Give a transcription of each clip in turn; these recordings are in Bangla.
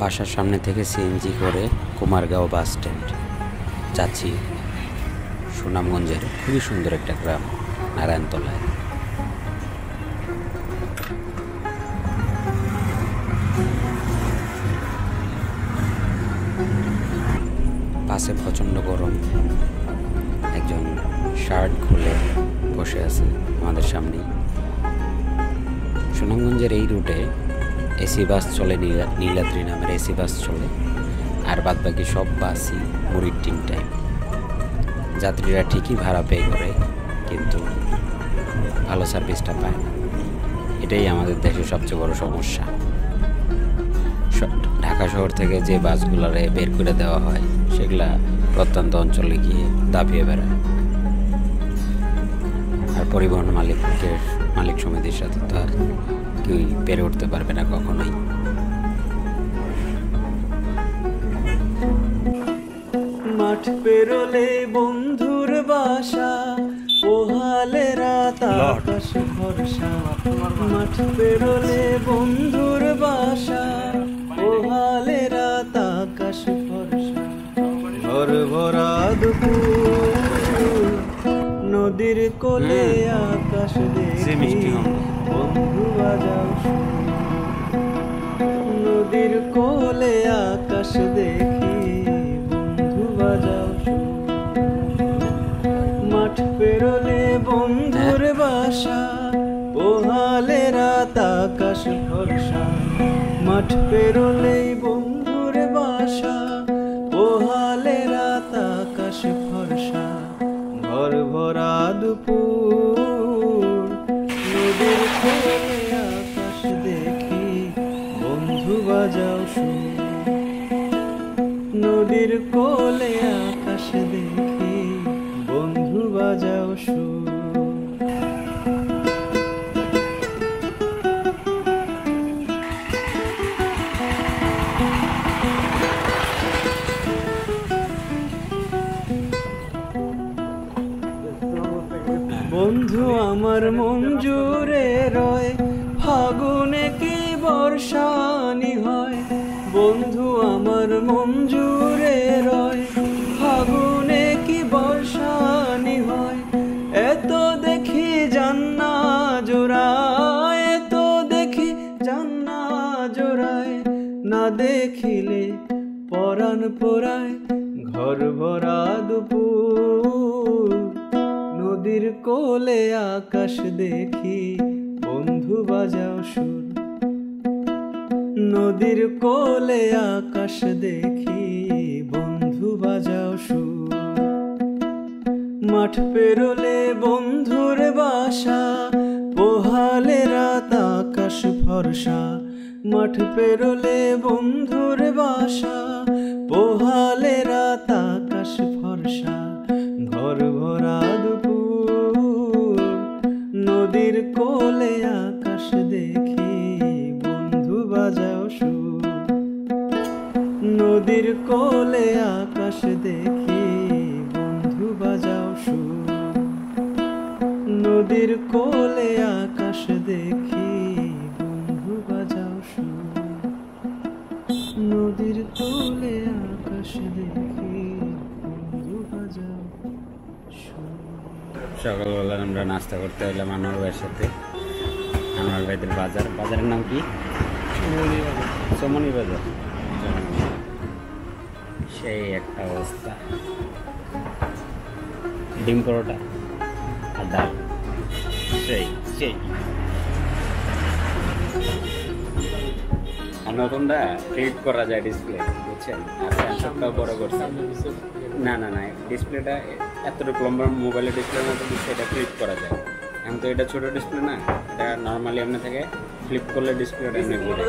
বাসার সামনে থেকে সিএনজি করে কুমারগাঁও বাস স্ট্যান্ড যাচ্ছি সুনামগঞ্জের খুবই সুন্দর একটা গ্রাম নারায়ণতলায়। বাসে প্রচণ্ড গরম, একজন শার্ট খুলে বসে আছে আমাদের সামনেই। সুনামগঞ্জের এই রুটে এসি বাস চলে, নীলাদ্রি নামের এসি বাস চলে, আর বাদবাকি সব বাসই মুড়ির টিম টাইম। যাত্রীরা ঠিকই ভাড়া পে করে, কিন্তু ভালো সার্ভিসটা পায় না। এটাই আমাদের দেশের সবচেয়ে বড় সমস্যা। ঢাকা শহর থেকে যে বাসগুলোরে বের করে দেওয়া হয় সেগুলা প্রত্যন্ত অঞ্চলে গিয়ে দাপিয়ে বেড়ায়, আর পরিবহন মালিক সমিতির সাথে তো আর কেউই পেরে উঠতে পারবে না কখনোই। মাঠ পেরোলে বন্ধুর বাসা, ওহালে রাত আকাশ ভরসা। মাঠ পেরোলে বন্ধুর বাসা, ওহালে রাত আকাশ ভরসা। ঘর ভরা দুপুর, নদীর কোলে আকাশ দেখি বন্ধু বাজাও সুর। নদীর কোলে আকাশ দেখি বন্ধু বাজাও সুর। মাঠ পেরোলে বন্ধুর বাসা, ওহালে রাত আকাশ ভরসা। মাঠ পেরোলেই বন্ধুর বাসা, ওহালে রাত আকাশ ভরসা। ঘর ভরা দুপুর, নদীর কোলে আকাশ দেখি বন্ধু বাজাও সুর। নদীর কোলে আকাশ দেখি বন্ধু বাজাও সুর। বন্ধু আমার মন জুড়ে রয়, ফাগুনে কি বর্ষানি হয়। বন্ধু আমার মন জুড়ে রয়, ফাগুনে কি বর্ষানি হয়। এত দেখি জান্না জোড়ায়, এত দেখি জান্না জোড়ায়। না দেখিলে পরাণ পোড়ায়, ঘর ভরা দুপুর। নদীর কোলে আকাশ দেখি বন্ধু বাজাও সুর। নদীর কোলে আকাশ দেখি বন্ধু বাজাও সুর। মাঠ পেরোলে বন্ধুর বাসা, পোহালে রাত আকাশ ভরসা। মাঠ পেরোলে বন্ধুর বাসা, পোহালে রাত আকাশ ভরসা। ঘর ভরা দুপুর, নদীর কোলে আকাশ দেখি বন্ধু বাজাও সুর। নদীর কোলে আকাশ দেখি বন্ধু বাজাও সুর। নদীর কোলে আকাশ দেখি বন্ধু বাজাও সুর। নদীর কোলে আকাশ দেখি বন্ধু বাজাও সুর। সকালবেলা আমরা নাস্তা করতে এলাম আনোয়ার ভাইয়ের সাথে। আনোয়ার ভাইদের বাজারের নাম কি? চমনি বাজার। সেই একটা অবস্থা, ডিম পরোটা আর ডাল, সেই সেই নতুনটা ফ্লিপ করা যায় ডিসপ্লে, বুঝছেন? আর সেন্সরটাও বড় করছে। না না না, ডিসপ্লেটা এতটুকু লম্বা মোবাইলের ডিসপ্লের মতো দিচ্ছে, এটা ফ্লিপ করা যায়। এখন তো এটা ছোটো ডিসপ্লে না, এটা নর্মালি এমনি থেকে ফ্লিপ করলে ডিসপ্লেটা এমনি ঘুরে।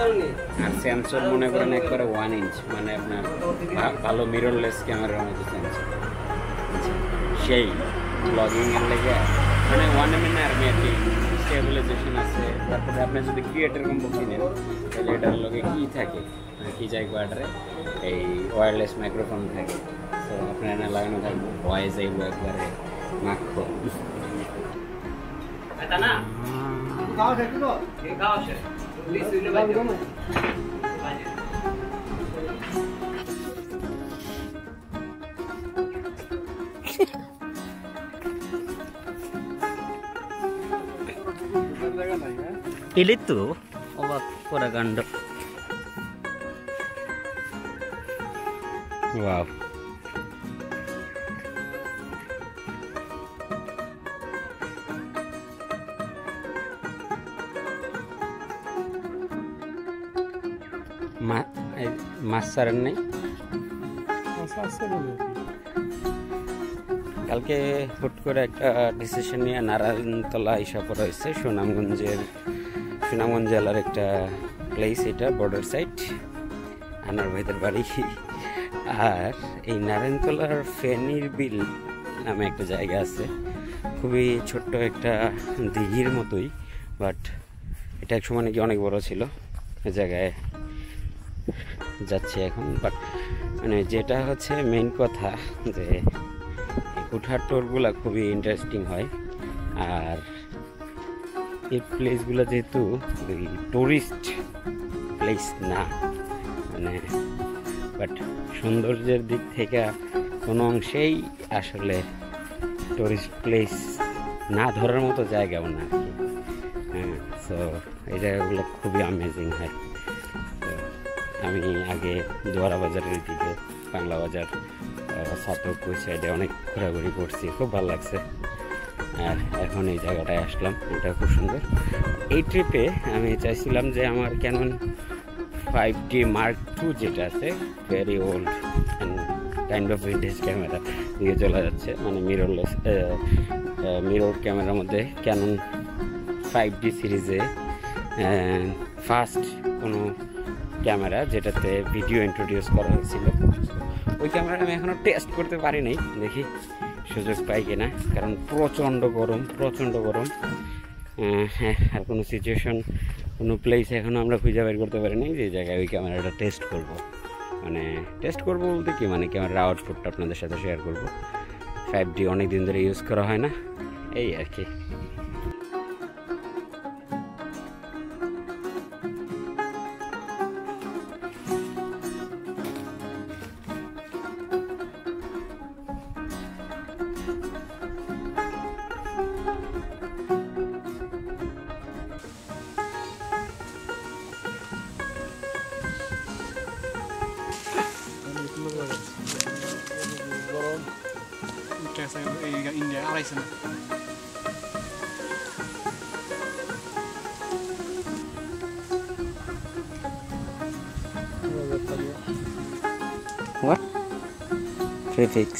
আর সেন্সর মনে করেন একবারে 1 ইঞ্চ, মানে আপনার ভালো মিররলেস ক্যামেরার মতো সেন্সর। সেই ব্লগিংয়ের লেগে মানে 1 mm আর কি স্টেবিলাইজেশন আছে। তারপরে আপনি যদি ক্রিয়েটার কম্বো কিনেন তাহলে এটার লগে কী থাকে, কি যায় কোয়ার্টারে এই ওয়্যারলেস মাইক্রোফোন থাকে। তো আপনার এনে লাগানো থাকবে, ভয়েস আইব একবারে মাখো। এলি তো অবাক করা কাণ্ড। ওয়াও, মাছ ছাড়েন নাই কালকে? হুট করে একটা ডিসিশন নিয়ে নারায়ণতলা আইসা পড়া হয়েছে। সুনামগঞ্জ জেলার একটা প্লেস, এটা বর্ডার সাইড, আনার ভাইদের বাড়ি। আর এই নারায়ণতলার ফেনীর বিল নামে একটা জায়গা আছে, খুবই ছোট্ট একটা দিঘির মতোই, বাট এটা এক সময় নাকি অনেক বড় ছিল। এই জায়গায় যাচ্ছি এখন। বাট মানে যেটা হচ্ছে মেইন কথা, যে কুঠার টোরগুলা খুবই ইন্টারেস্টিং হয়। আর এই প্লেসগুলো যেহেতু ওই টুরিস্ট প্লেস না, মানে বাট সৌন্দর্যের দিক থেকে কোনো অংশেই আসলে টুরিস্ট প্লেস না ধরার মতো জায়গাও না আর কি। হ্যাঁ, সো এই জায়গাগুলো খুবই অ্যামেজিং হয়। আমি আগে দোয়ারা বাজারের দিকে, বাংলা বাজার, সাতক ওই সাইডে অনেক ঘোরাঘুরি করছি, খুব ভালো লাগছে। আর এখন এই জায়গাটায় আসলাম, এটা খুব সুন্দর। এই ট্রিপে আমি চাইছিলাম যে আমার ক্যানন 5D Mark II যেটা আছে, very old and kind of vintage camera দিয়ে চলে যাচ্ছে, মানে মিরর ক্যামেরার মধ্যে ক্যানন 5D সিরিজে ফার্স্ট কোনো ক্যামেরা যেটাতে ভিডিও ইন্ট্রোডিউস করা হয়েছিল। ওই ক্যামেরা আমি এখনও টেস্ট করতে পারি নাই, দেখি সুযোগ পাই কিনা, কারণ প্রচণ্ড গরম। হ্যাঁ, আর কোনো সিচুয়েশন, কোনো প্লেস এখনও আমরা খুঁজে বের করতে পারি নাই যে জায়গায় ওই ক্যামেরাটা টেস্ট করব। মানে টেস্ট করবো বলতে কি, মানে ক্যামেরার আউটপুটটা আপনাদের সাথে শেয়ার করব। 5D অনেক দিন ধরে ইউজ করা হয় না, এই আর কি। India আড়াইশো না। What? Prefix.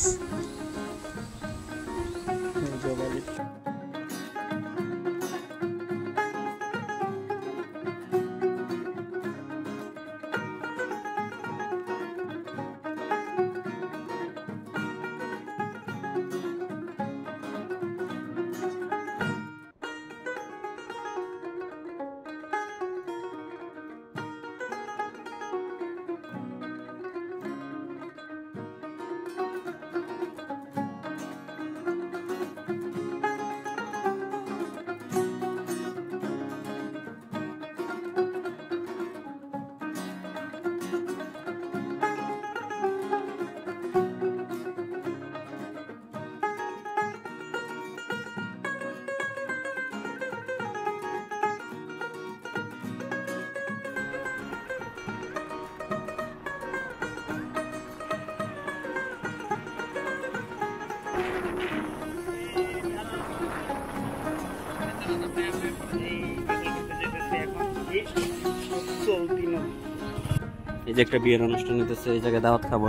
এই যে একটা বিয়ের অনুষ্ঠান হতেছে, এই জায়গায় দাওয়াত খাবো।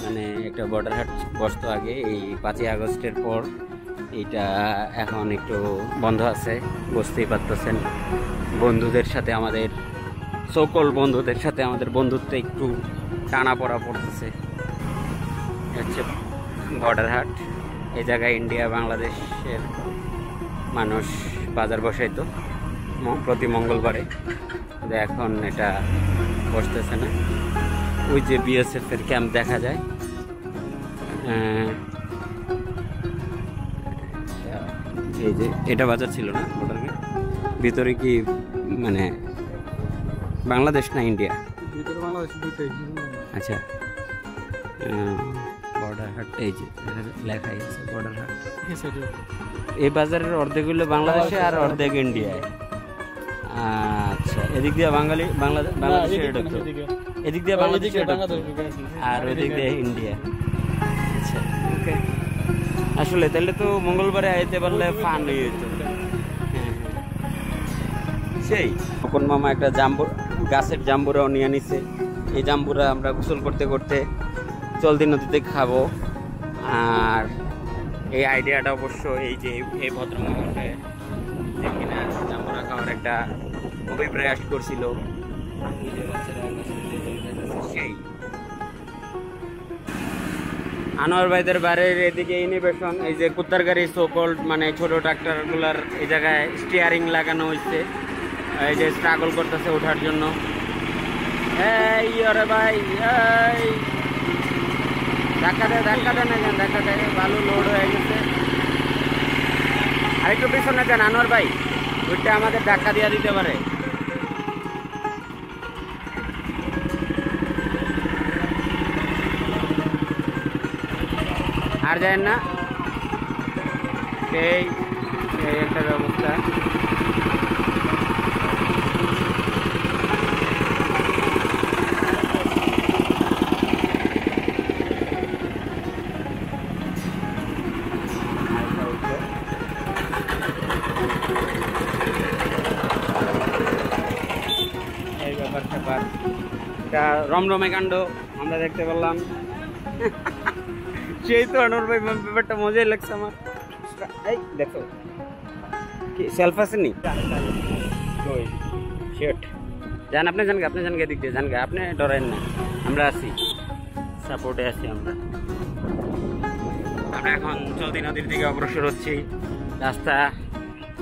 মানে একটা বর্ডার হাট বসতো আগে, এই 5ই আগস্টের পর এইটা এখন একটু বন্ধ আছে, বুঝতেই পারতেছেন। বন্ধুদের সাথে আমাদের বন্ধুদের সাথে আমাদের বন্ধুত্ব একটু টানা পড়া পড়তেছে। হচ্ছে বর্ডার হাট, এই জায়গায় ইন্ডিয়া বাংলাদেশের মানুষ বাজার বসাইতো প্রতি মঙ্গলবারে, এখন এটা বসতেছে না। ওই যে বিএসএফ এর ক্যাম্প দেখা যায়, এই যে এটা বাজার ছিল না, ওটার ভিতরে কি মানে বাংলাদেশ না ইন্ডিয়া? আচ্ছা, বর্ডার হাট, এই যে লেখাই আছে বর্ডার হাট। এই বাজারের অর্ধেক হলো বাংলাদেশে আর অর্ধেক ইন্ডিয়ায়। আচ্ছা, এদিক দিয়ে বাংলাদেশের ঢুকতো, এদিক দিয়ে বাংলাদেশের ঢুকতো, আর ওদিক দিয়ে ইন্ডিয়া। আচ্ছা, ওকে। আসলে তাহলে তো মঙ্গলবারে আইতে পারলে ফান হয়ে যেত। হ্যাঁ, সেই তখন মামা একটা গাছের জাম্বুরাও নিয়ে নিছে। এই জাম্বুরা আমরা গোসল করতে করতে চলতি নদীতে খাবো। আর এই আইডিয়াটা অবশ্য এই যে এই ভদ্রমহিলাকে কিনা জাম্বুরা খাওয়ার একটা খুবই প্রয়াস করছিল। সেই আনোয়ার ভাইদের বাড়ির এদিকে ইনোভেশন, এই যে কুত্তার গাড়ি সোকল্ড মানে ছোট ট্রাক্টরগুলার এই জায়গায় স্টিয়ারিং লাগানো হয়েছে, এই যে স্ট্রাগল করতেছে ওঠার জন্য। এই আরে ভাই, এই ধাক্কা দেয় না কেন, ধাক্কা দেয়, বালু লোড হয়ে গেছে। আরেকটু পিছনে যান আনোয়ার ভাই, ওইটা আমাদের ধাক্কা দিয়ে দিতে পারে। আর যায় না, এই একটা ব্যবস্থা। এই ব্যাপার এটা রমরমে কাণ্ড আমরা দেখতে পেলাম। সেই তো আনোয়ার ভাই, ব্যাপারটা মজাই লাগছে আমার। এই দেখো কি সেলফ আছে নি, যান আপনি জান গে দিক দিয়ে জান গে, আপনি ডরাইন না, আমরা আছি, সাপোর্টে আছি আমরা। এখন চলতি নদীর দিকে অগ্রসর হচ্ছি। রাস্তা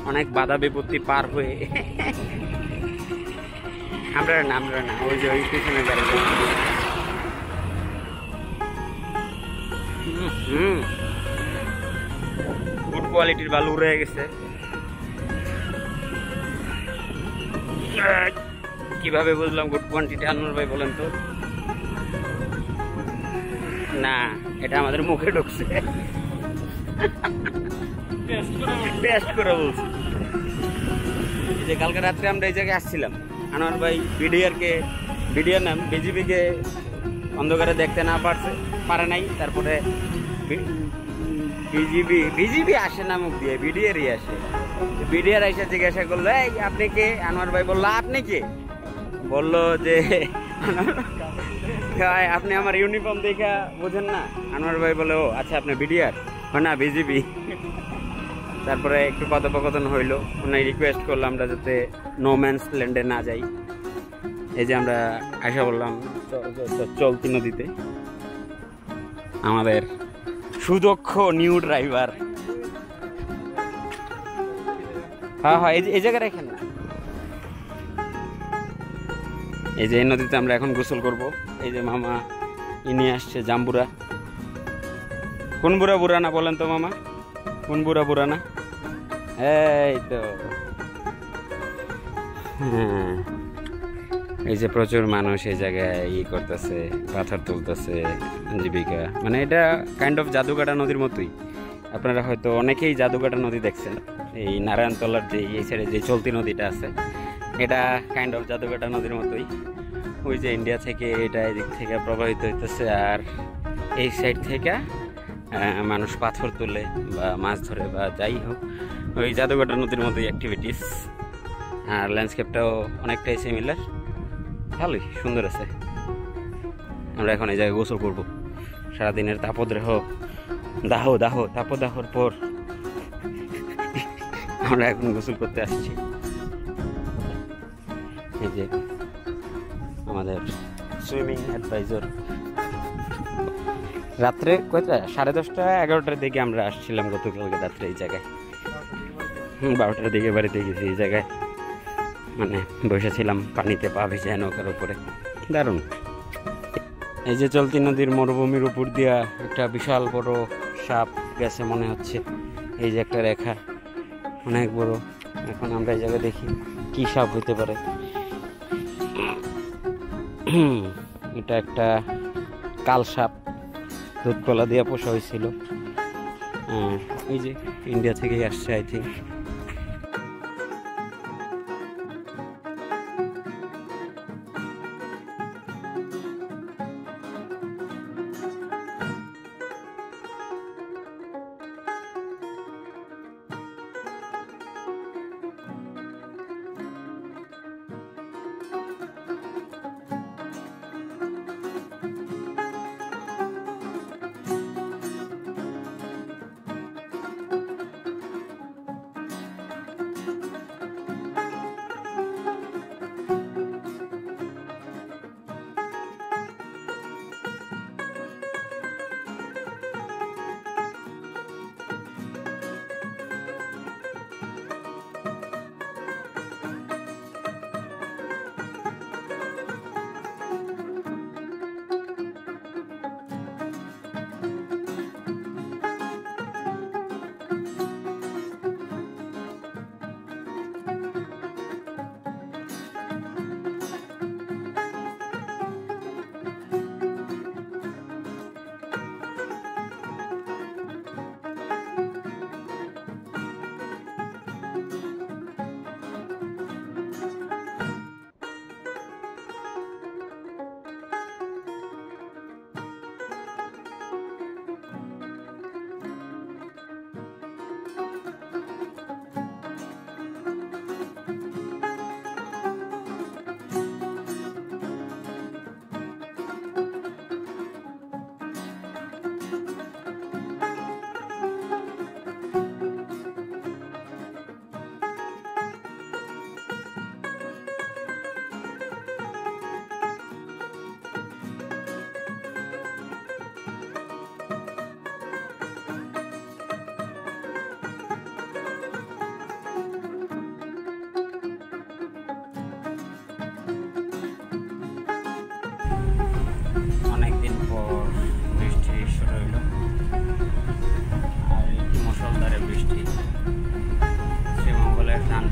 অনেক বাধা বিপত্তি পার হয়ে, আমরা না ওই যে ওই পিছনে গাড়ি। গুড কোয়ালিটির বালু রয়ে গেছে। কিভাবে বুঝলাম গুড কোয়ান্টিটি আনোয়ার ভাই বলেন তো? না, এটা আমাদের মুখে ঢুকছে, টেস্ট করে বলছি। যে কালকে রাত্রে আমরা এই জায়গায় আসছিলাম, আনোয়ার ভাই বিডিআর নাম বিজিবিকে অন্ধকারে দেখতে না পারে নাই। তারপরে বিজিবি আসে না মুখ দিয়ে, বিডিআরই আসে। বিডিআর এসে জিজ্ঞাসা করলো, এই আপনি কে? আনোয়ার ভাই বললো, আপনি কে? বললো যে আপনি আমার ইউনিফর্ম দেখা বোঝেন না? আনোয়ার ভাই বলে, ও আচ্ছা আপনি বিডিআর? না, বিজিবি। তারপরে একটু কথোপকথন হইলো, ওনাই রিকোয়েস্ট করলাম আমরা যাতে নো ম্যানস ল্যান্ডে না যাই। এই যে আমরা আশা বললাম চলতি নদীতে। আমাদের সুদক্ষ নিউ ড্রাইভার, হ্যাঁ এই জায়গায় রাখেন না। এই যে এই নদীতে আমরা এখন গোসল করব। এই যে মামা ইনি আসছে জাম্বুরা। কোন বুড়া না বলেন তো মামা, কোন বুড়া না? এই তো, হ্যাঁ। এই যে প্রচুর মানুষ এই জায়গায় করতেছে, পাথর তুলতেছে, জীবিকা। মানে এটা কাইন্ড অফ জাদুকাটা নদীর মতোই। আপনারা হয়তো অনেকেই জাদুকাটা নদী দেখছেন। এই নারায়ণতলার যে এই সাইডে যে চলতি নদীটা আছে, এটা কাইন্ড অফ জাদুকাটা নদীর মতোই। ওই যে ইন্ডিয়া থেকে এটা এদিক থেকে প্রবাহিত হইতেছে, আর এই সাইড থেকে মানুষ পাথর তুলে বা মাছ ধরে বা যাই হোক, ওই জাদুকাটা নদীর মতোই অ্যাক্টিভিটিস। আর ল্যান্ডস্কেপটাও অনেকটাই সিমিলার, ভালোই সুন্দর আছে। আমরা এখন এই জায়গায় গোসল করবো। সারাদিনের তাপদাহর পর আমরা এখন গোসল করতে আসছি। এই যে আমাদের সুইমিং অ্যাডভাইজার। রাত্রে কয়টা, 10:30 11টার দিকে আমরা আসছিলাম গতকালকে রাত্রে এই জায়গায়। 12টার দিকে বাড়িতে গেছি। এই জায়গায় মানে বসেছিলাম পানিতে, পা ভিজে নৌকার উপরে, দারুণ। এই যে চলতি নদীর মরুভূমির উপর দিয়া একটা বিশাল বড় সাপ গেছে মনে হচ্ছে। এই যে একটা রেখা অনেক বড়। এখন আমরা এই জায়গায় দেখি কি সাপ হইতে পারে। এটা একটা কাল সাপ, দুধ কলা দিয়ে পোষা হয়েছিল। এই যে ইন্ডিয়া থেকেই আসছে আই থিঙ্ক।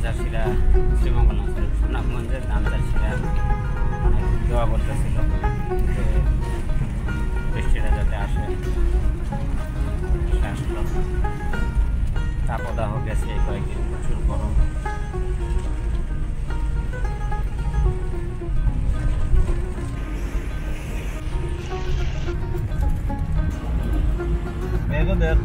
চাষিরা শ্রীমঙ্গলম সুনামগঞ্জের ধান চাষিরা অনেক দোয়া করতেছিল যে বৃষ্টিটা যাতে আসে, আসলো। তাপদাহ গেছে এই কয়েকদিন, প্রচুর গরম। দেখ